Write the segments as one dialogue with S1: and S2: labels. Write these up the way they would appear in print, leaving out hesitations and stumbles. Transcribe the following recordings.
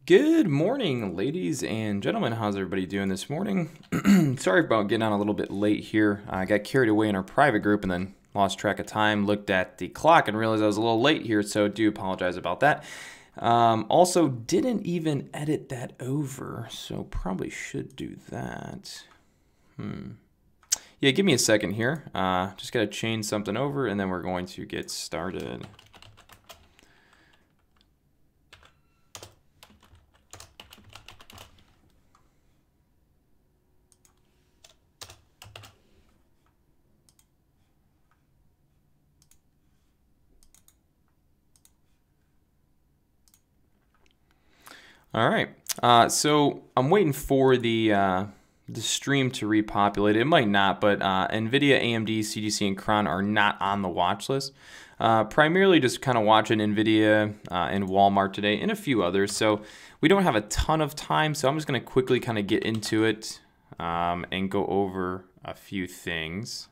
S1: Good morning, ladies and gentlemen. How's everybody doing this morning? Sorry about getting on a little bit late here. I got carried away in our private group and then lost track of time, looked at the clock and realized I was a little late here, so do apologize about that. Also, didn't even edit that over, so probably should do that. Yeah, give me a second here. Just got to change something over and then we're going to get started. All right, so I'm waiting for the stream to repopulate. It might not, but Nvidia, AMD, CDC, and Cron are not on the watch list. Primarily just kind of watching Nvidia and Walmart today and a few others. So we don't have a ton of time, so I'm just going to quickly kind of get into it and go over a few things.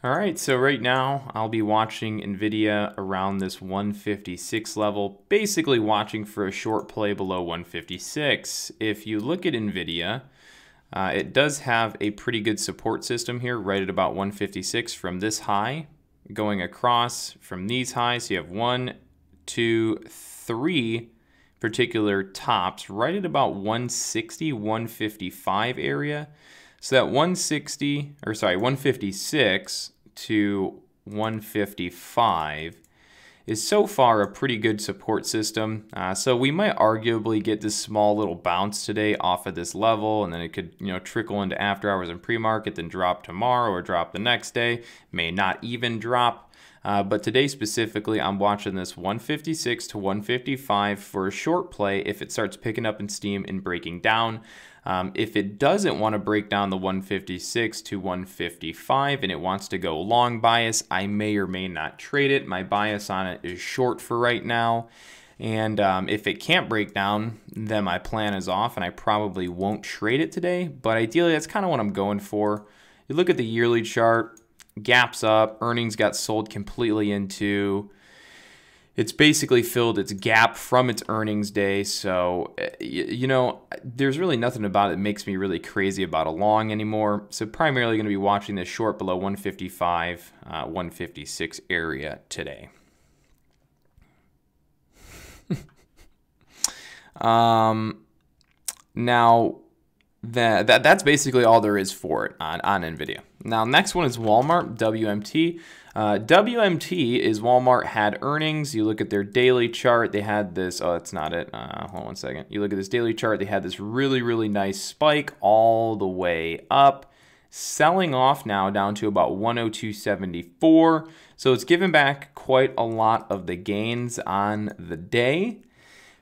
S1: All right, so right now I'll be watching Nvidia around this 156 level, basically watching for a short play below 156. If you look at Nvidia, it does have a pretty good support system here, right at about 156 from this high, going across from these highs. So you have 1, 2, 3 particular tops right at about 160, 155 area. So that 156 to 155 is so far a pretty good support system. So we might arguably get this small little bounce today off of this level, and then it could, trickle into after hours and pre-market, then drop tomorrow or drop the next day. May not even drop. But today specifically, I'm watching this 156 to 155 for a short play if it starts picking up in steam and breaking down. If it doesn't want to break down the 156 to 155 and it wants to go long bias, I may or may not trade it. My bias on it is short for right now. And if it can't break down, then my plan is off and I probably won't trade it today. But ideally, that's kind of what I'm going for. You look at the yearly chart, gaps up, earnings got sold completely into. It's basically filled its gap from its earnings day. So, there's really nothing about it that makes me really crazy about a long anymore. So primarily going to be watching this short below 155, 156 area today. Now, that's basically all there is for it on Nvidia. Now, next one is Walmart, WMT. WMT is Walmart had earnings. You look at their daily chart, they had this, oh, that's not it. Hold on one second. You look at this daily chart, they had this really, really nice spike all the way up, selling off now down to about 102.74. So it's given back quite a lot of the gains on the day.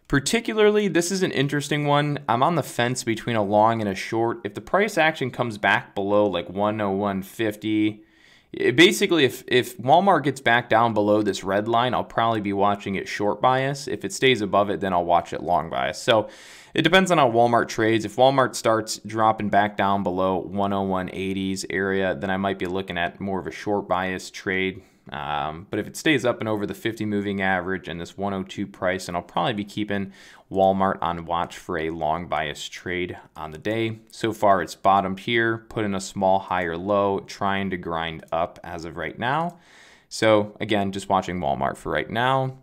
S1: Particularly, this is an interesting one. I'm on the fence between a long and a short. If the price action comes back below like 101.50, basically if Walmart gets back down below this red line, I'll probably be watching it short bias. If it stays above it, then I'll watch it long bias. So it depends on how Walmart trades. If Walmart starts dropping back down below 101.80s area, then I might be looking at more of a short bias trade. But if it stays up and over the 50 moving average and this 102 price, then I'll probably be keeping Walmart on watch for a long bias trade on the day. So far, it's bottomed here, put in a small higher low, trying to grind up as of right now. So again, just watching Walmart for right now.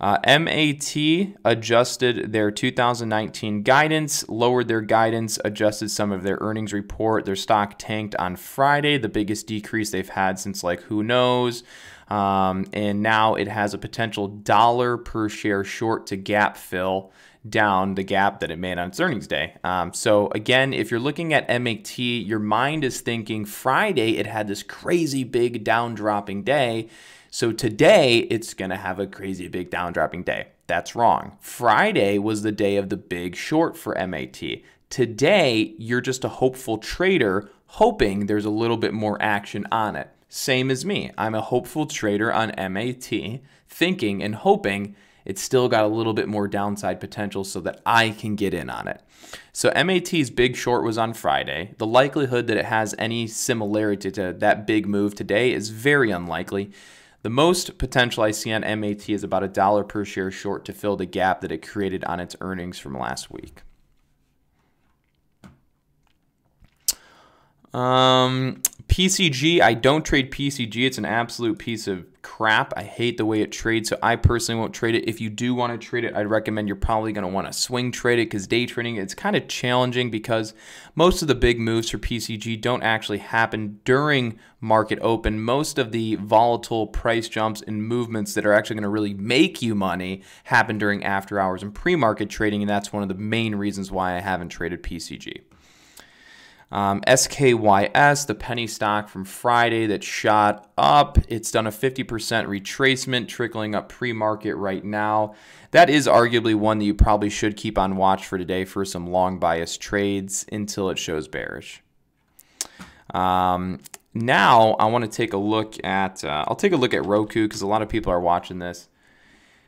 S1: MAT adjusted their 2019 guidance, lowered their guidance, adjusted some of their earnings report. Their stock tanked on Friday, the biggest decrease they've had since like who knows. And now it has a potential $1 per share short to gap fill down the gap that it made on its earnings day. So again, if you're looking at MAT, your mind is thinking Friday it had this crazy big down dropping day. So today, it's going to have a crazy big down dropping day. That's wrong. Friday was the day of the big short for MAT. Today, you're just a hopeful trader hoping there's a little bit more action on it. Same as me. I'm a hopeful trader on MAT, thinking and hoping it's still got a little bit more downside potential so that I can get in on it. So MAT's big short was on Friday. The likelihood that it has any similarity to that big move today is very unlikely. The most potential I see on MAT is about $1 per share short to fill the gap that it created on its earnings from last week. PCG, I don't trade PCG. It's an absolute piece of crap. I hate the way it trades, so I personally won't trade it. If you do want to trade it, I'd recommend you're probably going to want to swing trade it, because day trading, it's kind of challenging because most of the big moves for PCG don't actually happen during market open. Most of the volatile price jumps and movements that are actually going to really make you money happen during after hours and pre-market trading, and that's one of the main reasons why I haven't traded PCG. SKYS, the penny stock from Friday that shot up. It's done a 50% retracement, trickling up pre-market right now. That is arguably one that you probably should keep on watch for today for some long bias trades until it shows bearish. Now I want to take a look at, I'll take a look at Roku because a lot of people are watching this.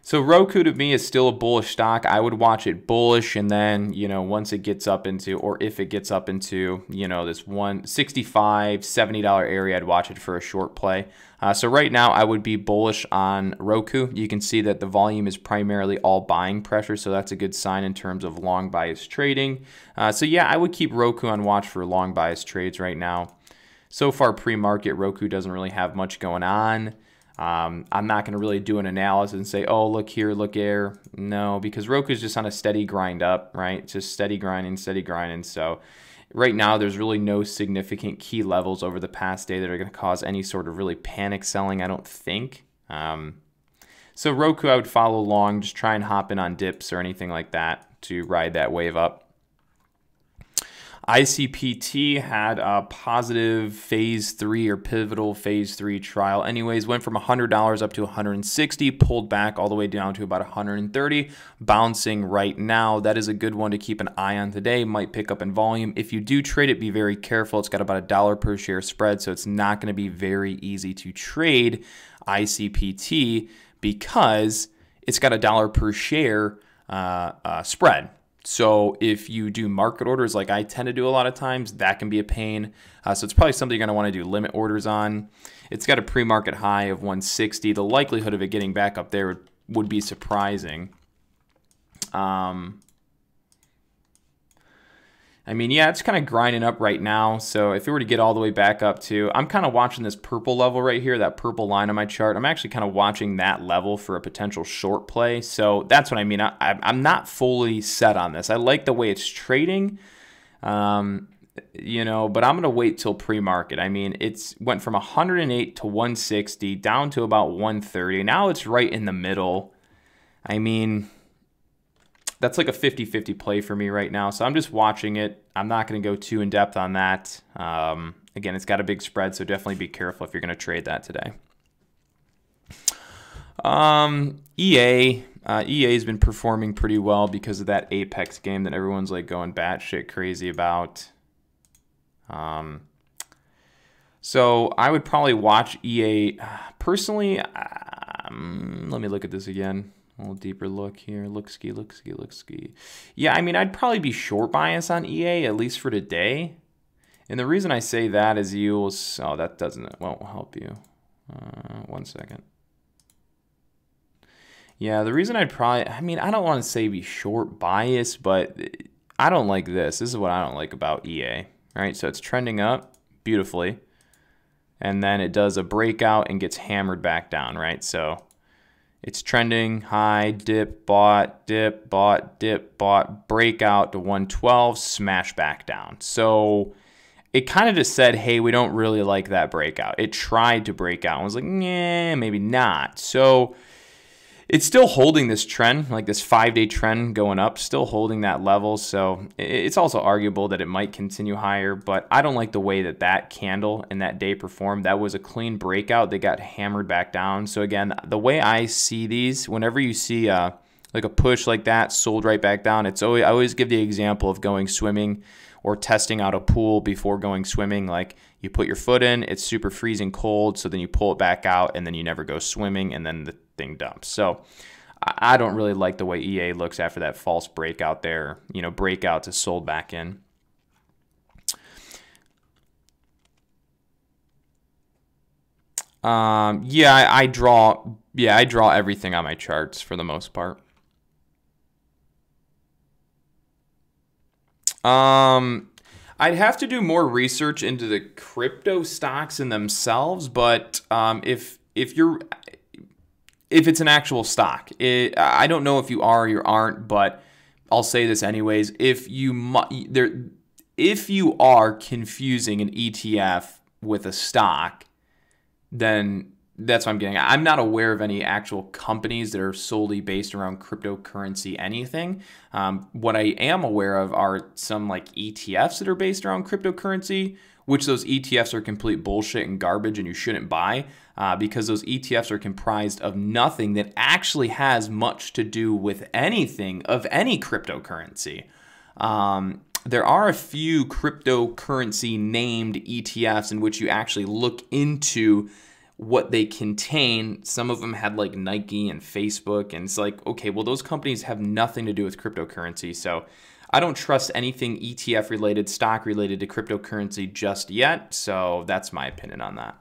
S1: So Roku to me is still a bullish stock. I would watch it bullish, and then, you know, once it gets up into, or if it gets up into, you know, this $165, $70 area, I'd watch it for a short play. So right now I would be bullish on Roku. You can see that the volume is primarily all buying pressure, so that's a good sign in terms of long bias trading. So yeah, I would keep Roku on watch for long bias trades right now. So far pre-market, Roku doesn't really have much going on. I'm not going to really do an analysis and say, oh, look here, look there. No, because Roku's just on a steady grind up, right? Just steady grinding, steady grinding. So right now there's really no significant key levels over the past day that are going to cause any sort of really panic selling, I don't think. So Roku, I would follow along, just try and hop in on dips or anything like that to ride that wave up. ICPT had a positive phase 3 or pivotal phase 3 trial. Anyways, went from $100 up to $160, pulled back all the way down to about $130, bouncing right now. That is a good one to keep an eye on today. Might pick up in volume. If you do trade it, be very careful. It's got about $1 per share spread, so it's not going to be very easy to trade ICPT because it's got $1 per share spread. So if you do market orders like I tend to do a lot of times, that can be a pain. So it's probably something you're going to want to do limit orders on. It's got a pre-market high of 160. The likelihood of it getting back up there would be surprising. I mean, yeah, it's kind of grinding up right now. So if it were to get all the way back up to, I'm kind of watching this purple level right here, that purple line on my chart. I'm actually kind of watching that level for a potential short play. So that's what I mean. I'm not fully set on this. I like the way it's trading, you know, but I'm going to wait till pre-market. I mean, it's went from 108 to 160 down to about 130. Now it's right in the middle. I mean, that's like a 50-50 play for me right now. So I'm just watching it. I'm not going to go too in depth on that. Again, it's got a big spread, so definitely be careful if you're going to trade that today. EA has been performing pretty well because of that Apex game that everyone's like going batshit crazy about. So I would probably watch EA personally. Let me look at this again. A little deeper look here. Look ski. Yeah, I mean, I'd probably be short bias on EA, at least for today. And the reason I say that is you'll... Oh, that won't help you. 1 second. Yeah, the reason I'd probably... I mean, I don't want to say be short bias, but I don't like this. This is what I don't like about EA. Right, so it's trending up beautifully. And then it does a breakout and gets hammered back down, right? So... it's trending high, dip, bought, dip, bought, dip, bought, breakout to 112, smash back down. So it kind of just said, hey, we don't really like that breakout. It tried to break out and was like, nah, maybe not. So it's still holding this trend, like this 5-day trend going up, still holding that level. So it's also arguable that it might continue higher, but I don't like the way that that candle and that day performed. That was a clean breakout. They got hammered back down. So again, the way I see these, whenever you see like a push like that sold right back down, it's always, I always give the example of going swimming or testing out a pool before going swimming. Like you put your foot in, it's super freezing cold, so then you pull it back out and then you never go swimming and then the thing dumps. So I don't really like the way EA looks after that false breakout there, you know, breakout to sold back in. Yeah, I draw everything on my charts for the most part. I'd have to do more research into the crypto stocks in themselves, but if it's an actual stock, I don't know if you are or you aren't, but I'll say this anyways. If you are confusing an ETF with a stock, then that's what I'm getting at. I'm not aware of any actual companies that are solely based around cryptocurrency anything. What I am aware of are some like ETFs that are based around cryptocurrency, which those ETFs are complete bullshit and garbage and you shouldn't buy because those ETFs are comprised of nothing that actually has much to do with anything of any cryptocurrency. There are a few cryptocurrency named ETFs in which you actually look into what they contain. Some of them had like Nike and Facebook, and it's like, okay, well, those companies have nothing to do with cryptocurrency. So I don't trust anything ETF related, stock related to cryptocurrency just yet. So that's my opinion on that.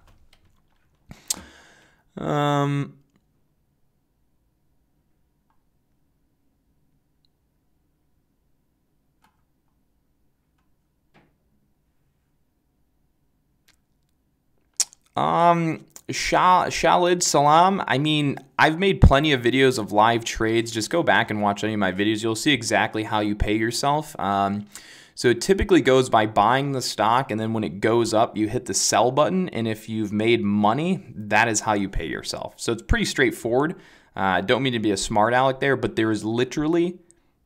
S1: Shalid Salam. I mean, I've made plenty of videos of live trades. Just go back and watch any of my videos. You'll see exactly how you pay yourself. So it typically goes by buying the stock, and then when it goes up, you hit the sell button. And if you've made money, that is how you pay yourself. So it's pretty straightforward. Don't mean to be a smart aleck there, but there is literally,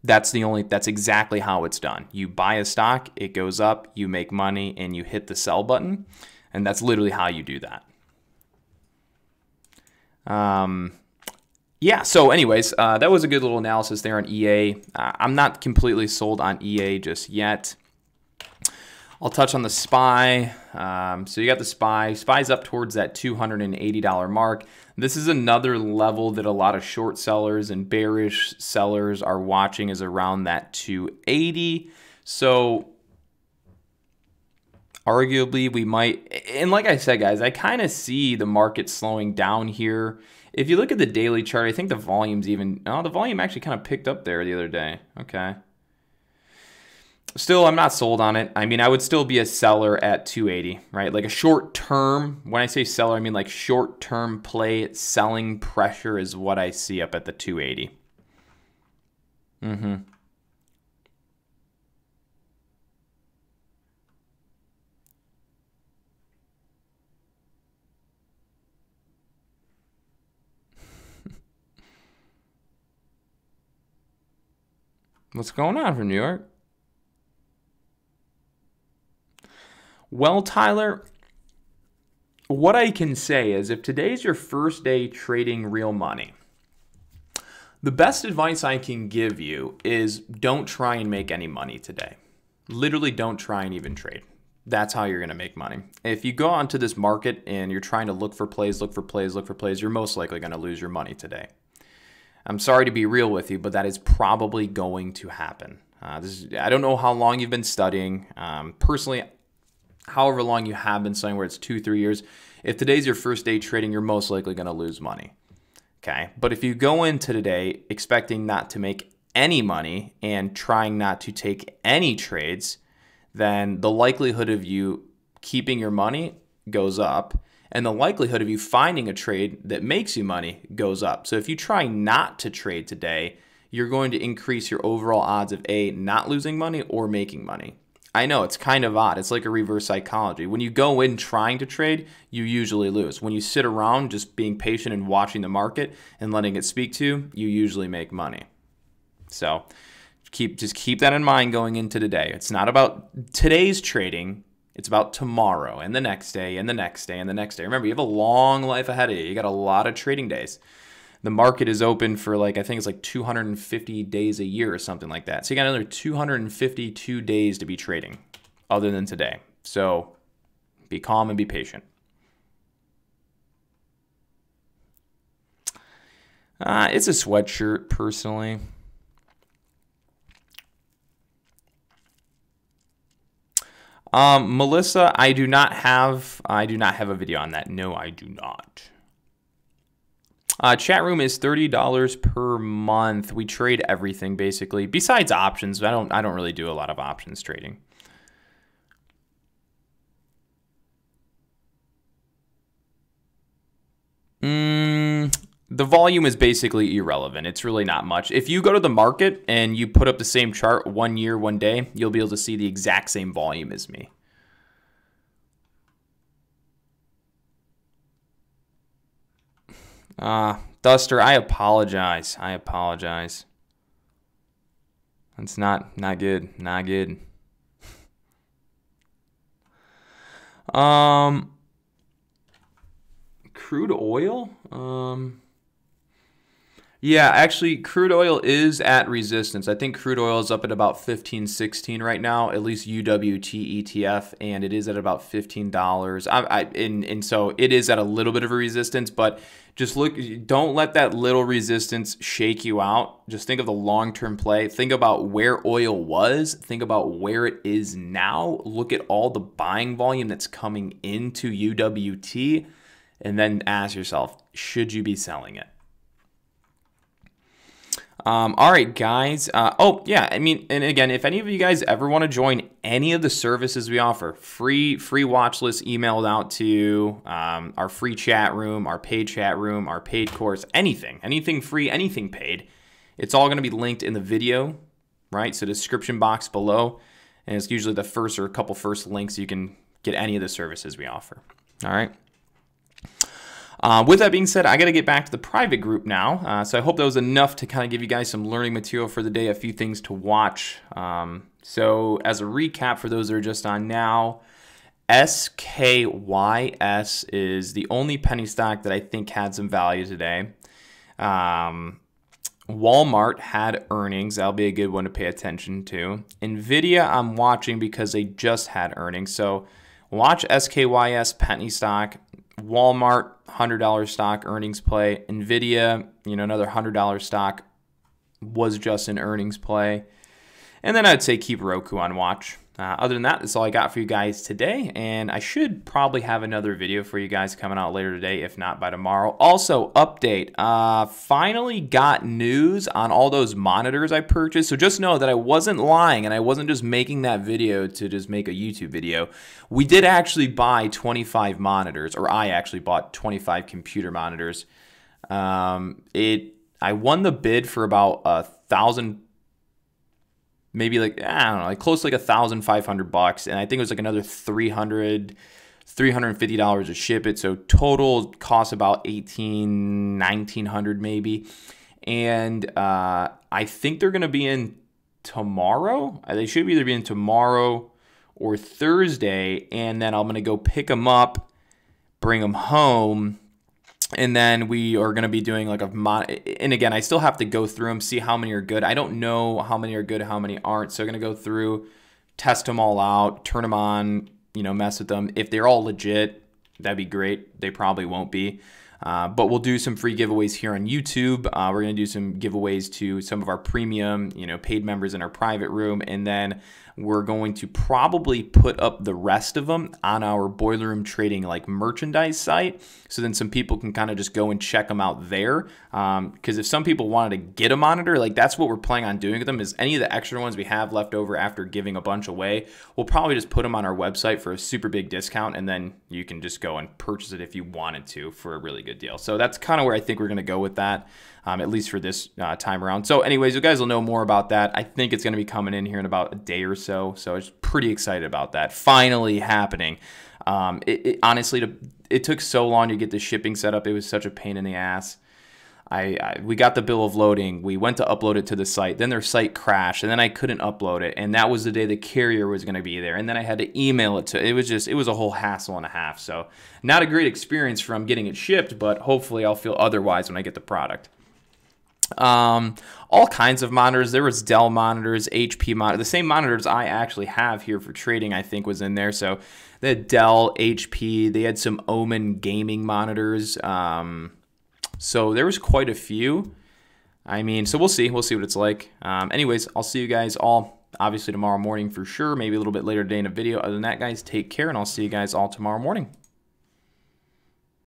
S1: that's exactly how it's done. You buy a stock, it goes up, you make money, and you hit the sell button. And that's literally how you do that. Yeah, so anyways, that was a good little analysis there on EA. I'm not completely sold on EA just yet. I'll touch on the SPY. So you got the SPY. SPY's up towards that $280 mark. This is another level that a lot of short sellers and bearish sellers are watching, is around that 280. So arguably we might, and like I said, guys, I kind of see the market slowing down here. If you look at the daily chart, I think the volume's even, oh, the volume actually kind of picked up there the other day. Okay. Still, I'm not sold on it. I mean, I would still be a seller at 280, right? Like a short term, when I say seller, I mean like short term play, selling pressure is what I see up at the 280. What's going on from New York? Well, Tyler, what I can say is if today's your first day trading real money, the best advice I can give you is don't try and make any money today. Literally don't try and even trade. That's how you're going to make money. If you go onto this market and you're trying to look for plays, you're most likely going to lose your money today. I'm sorry to be real with you, but that is probably going to happen. I don't know how long you've been studying. Personally, however long you have been studying, where it's 2-3 years, if today's your first day trading, you're most likely going to lose money. Okay, but if you go into today expecting not to make any money and trying not to take any trades, then the likelihood of you keeping your money goes up, and the likelihood of you finding a trade that makes you money goes up. So if you try not to trade today, you're going to increase your overall odds of A, not losing money or making money. I know, it's kind of odd. It's like a reverse psychology. When you go in trying to trade, you usually lose. When you sit around just being patient and watching the market and letting it speak to you, you usually make money. So just keep that in mind going into today. It's not about today's trading. It's about tomorrow and the next day and the next day and the next day. Remember, you have a long life ahead of you. You got a lot of trading days. The market is open for I think it's like 250 days a year or something like that. So you got another 252 days to be trading other than today. So be calm and be patient. It's a sweatshirt, personally. Melissa, I do not have a video on that. No, I do not. Chatroom is $30 per month. We trade everything basically, besides options. I don't really do a lot of options trading. The volume is basically irrelevant. It's really not much. If you go to the market and you put up the same chart 1 year, 1 day, you'll be able to see the exact same volume as me. Duster, I apologize. I apologize. That's not good. Not good. Crude oil? Yeah, actually, crude oil is at resistance. I think crude oil is up at about 15.16 right now, at least UWT ETF, and it is at about $15. And so it is at a little bit of a resistance, but just look, don't let that little resistance shake you out. Just think of the long-term play. Think about where oil was. Think about where it is now. Look at all the buying volume that's coming into UWT, and then ask yourself, should you be selling it? All right, guys. Oh, yeah. I mean, and again, if any of you guys ever want to join any of the services we offer, free watch list emailed out to you, our free chat room, our paid chat room, our paid course, anything free, anything paid, it's all going to be linked in the video, right? So description box below, and it's usually the first or a couple first links you can get any of the services we offer. All right. With that being said, I got to get back to the private group now. So I hope that was enough to kind of give you guys some learning material for the day, a few things to watch. So as a recap for those that are just on now, SKYS is the only penny stock that I think had some value today. Walmart had earnings. That'll be a good one to pay attention to. Nvidia I'm watching because they just had earnings. So watch SKYS penny stock. Walmart, $100 stock earnings play. Nvidia, another $100 stock was just an earnings play. And then I'd say keep Roku on watch. Other than that, that's all I got for you guys today. And I should probably have another video for you guys coming out later today, if not by tomorrow. Also, update. Finally got news on all those monitors I purchased. So just know that I wasn't lying and I wasn't just making that video to just make a YouTube video. We did actually buy 25 monitors, or I actually bought 25 computer monitors. I won the bid for about $1,000. Maybe I don't know, like close to like $1,500, and I think it was like another $350 to ship it. So total cost about $1,900 maybe. And I think they're gonna be in tomorrow. They should either be in tomorrow or Thursday, and then I'm gonna go pick them up, bring them home. And then we are going to be doing like and again, I still have to go through them, see how many are good. I don't know how many are good, how many aren't. So I'm going to go through, test them all out, turn them on, mess with them. If they're all legit, that'd be great. They probably won't be. But we'll do some free giveaways here on YouTube. We're going to do some giveaways to some of our premium, paid members in our private room. And then we're going to probably put up the rest of them on our Boiler Room Trading merchandise site. So then some people can kind of just go and check them out there. Because if some people wanted to get a monitor, that's what we're planning on doing with them, is any of the extra ones we have left over after giving a bunch away, we'll probably just put them on our website for a super big discount. And then you can just go and purchase it if you wanted to for a really good deal. So that's kind of where I think we're going to go with that, at least for this time around. So anyways, you guys will know more about that. I think it's going to be coming in here in about a day or so. So I'm pretty excited about that finally happening. Honestly, it took so long to get the shipping set up. It was such a pain in the ass. We got the bill of loading. We went to upload it to the site. Then their site crashed, and then I couldn't upload it. And that was the day the carrier was going to be there. And then I had to email it to. It was a whole hassle and a half. So not a great experience from getting it shipped, but hopefully I'll feel otherwise when I get the product. All kinds of monitors. There was Dell monitors, HP monitors. The same monitors I actually have here for trading, I think, was in there. So they had Dell, HP. They had some Omen gaming monitors. So there was quite a few. I mean, so we'll see. We'll see what it's like. Anyways, I'll see you guys all obviously tomorrow morning for sure, maybe a little bit later today in a video. Other than that, guys, take care, and I'll see you guys all tomorrow morning.